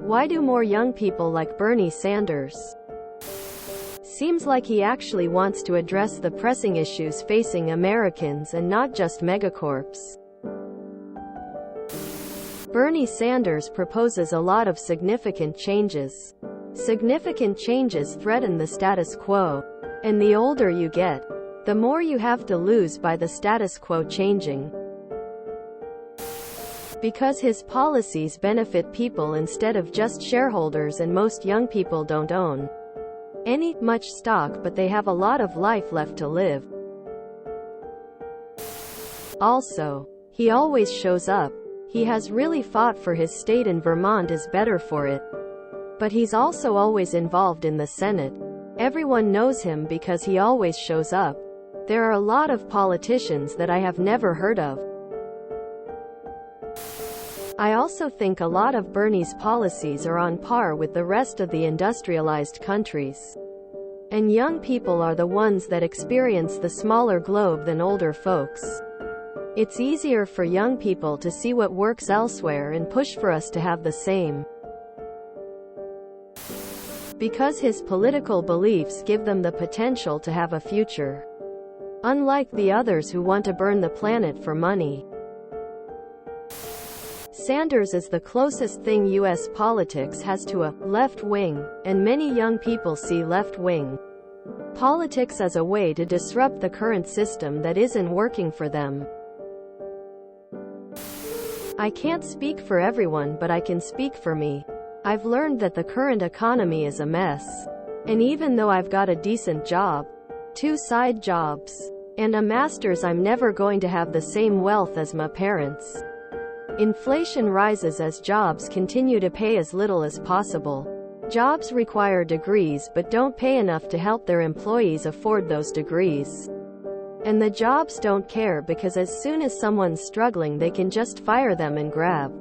Why do more young people like Bernie Sanders? Seems like he actually wants to address the pressing issues facing Americans and not just megacorps. Bernie Sanders proposes a lot of significant changes. Significant changes threaten the status quo. And the older you get, the more you have to lose by the status quo changing. Because his policies benefit people instead of just shareholders, and most young people don't own much stock, but they have a lot of life left to live. Also, he always shows up. He has really fought for his state, and Vermont is better for it. But he's also always involved in the Senate. Everyone knows him because he always shows up. There are a lot of politicians that I have never heard of. I also think a lot of Bernie's policies are on par with the rest of the industrialized countries. And young people are the ones that experience the smaller globe than older folks. It's easier for young people to see what works elsewhere and push for us to have the same. Because his political beliefs give them the potential to have a future. Unlike the others who want to burn the planet for money. Sanders is the closest thing U.S. politics has to a left wing, and many young people see left wing politics as a way to disrupt the current system that isn't working for them. I can't speak for everyone, but I can speak for me. I've learned that the current economy is a mess. And even though I've got a decent job, 2 side jobs, and a master's, I'm never going to have the same wealth as my parents. Inflation rises as jobs continue to pay as little as possible. Jobs require degrees but don't pay enough to help their employees afford those degrees. And the jobs don't care, because as soon as someone's struggling they can just fire them and grab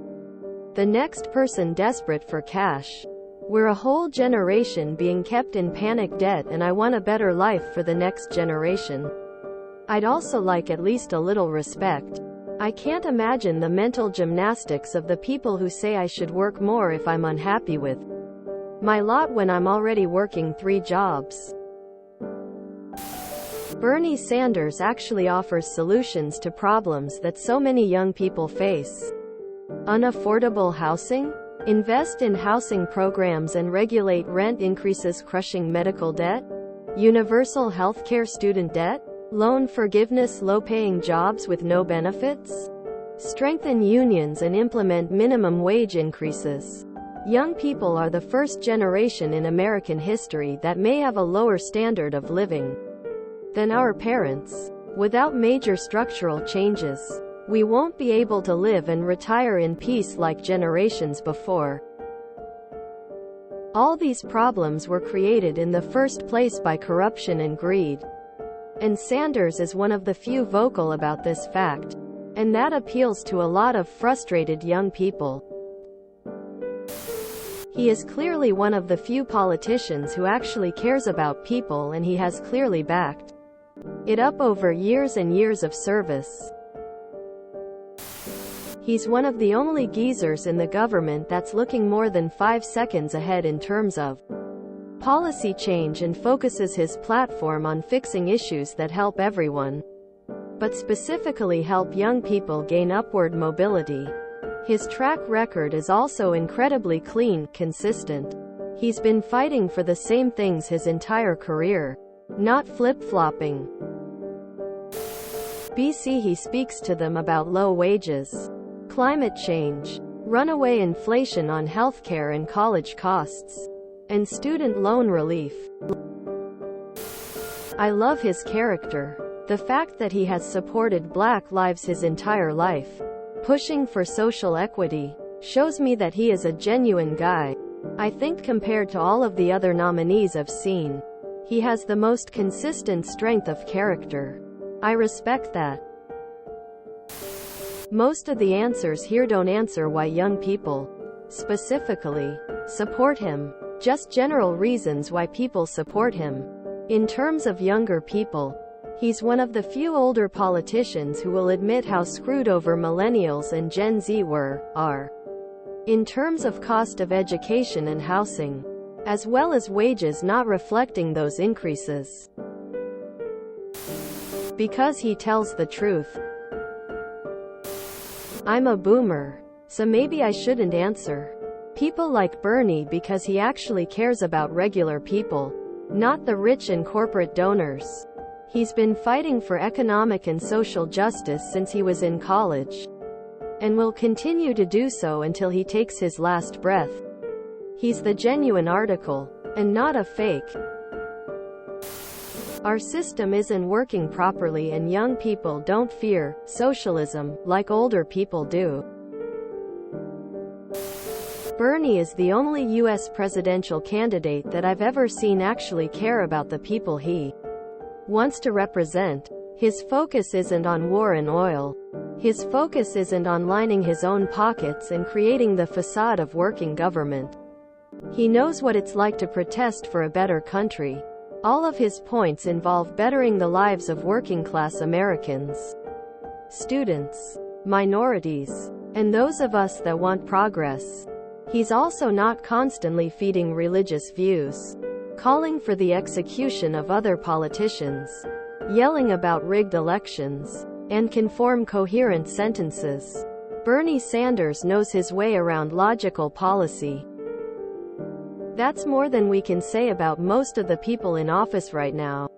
the next person desperate for cash. We're a whole generation being kept in panic debt, and I want a better life for the next generation. I'd also like at least a little respect. I can't imagine the mental gymnastics of the people who say I should work more if I'm unhappy with my lot when I'm already working 3 jobs. Bernie Sanders actually offers solutions to problems that so many young people face. Unaffordable housing? Invest in housing programs and regulate rent increases crushing medical debt? Universal healthcare, student debt? Loan forgiveness, low-paying jobs with no benefits? Strengthen unions and implement minimum wage increases. Young people are the first generation in American history that may have a lower standard of living than our parents. Without major structural changes, we won't be able to live and retire in peace like generations before. All these problems were created in the first place by corruption and greed. And Sanders is one of the few vocal about this fact. And that appeals to a lot of frustrated young people. He is clearly one of the few politicians who actually cares about people, and he has clearly backed it up over years and years of service. He's one of the only geezers in the government that's looking more than 5 seconds ahead in terms of policy change, and focuses his platform on fixing issues that help everyone, but specifically help young people gain upward mobility. His track record is also incredibly clean, consistent. He's been fighting for the same things his entire career, not flip-flopping. BC, he speaks to them about low wages, climate change, runaway inflation on healthcare and college costs, and student loan relief. I love his character. The fact that he has supported Black lives his entire life, pushing for social equity, shows me that he is a genuine guy. I think compared to all of the other nominees I've seen, he has the most consistent strength of character. I respect that. Most of the answers here don't answer why young people, specifically, support him. Just general reasons why people support him. In terms of younger people, he's one of the few older politicians who will admit how screwed over millennials and Gen Z are. in terms of cost of education and housing, as well as wages not reflecting those increases. Because he tells the truth. I'm a boomer, so maybe I shouldn't answer. People like Bernie because he actually cares about regular people, not the rich and corporate donors. He's been fighting for economic and social justice since he was in college, and will continue to do so until he takes his last breath. He's the genuine article, and not a fake. Our system isn't working properly and young people don't fear socialism like older people do. Bernie is the only U.S. presidential candidate that I've ever seen actually care about the people he wants to represent. His focus isn't on war and oil. His focus isn't on lining his own pockets and creating the facade of working government. He knows what it's like to protest for a better country. All of his points involve bettering the lives of working-class Americans, students, minorities, and those of us that want progress. He's also not constantly feeding religious views, calling for the execution of other politicians, yelling about rigged elections, and can form coherent sentences. Bernie Sanders knows his way around logical policy. That's more than we can say about most of the people in office right now.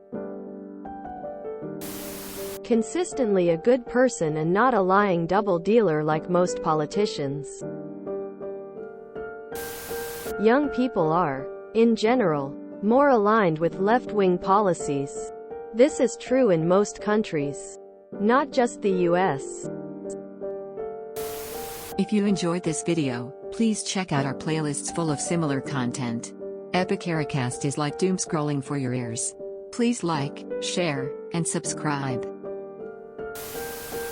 Consistently a good person and not a lying double dealer like most politicians. Young people are, in general, more aligned with left-wing policies. This is true in most countries, not just the US. If you enjoyed this video, please check out our playlists full of similar content. Epicaricast is like doom scrolling for your ears. Please like, share, and subscribe.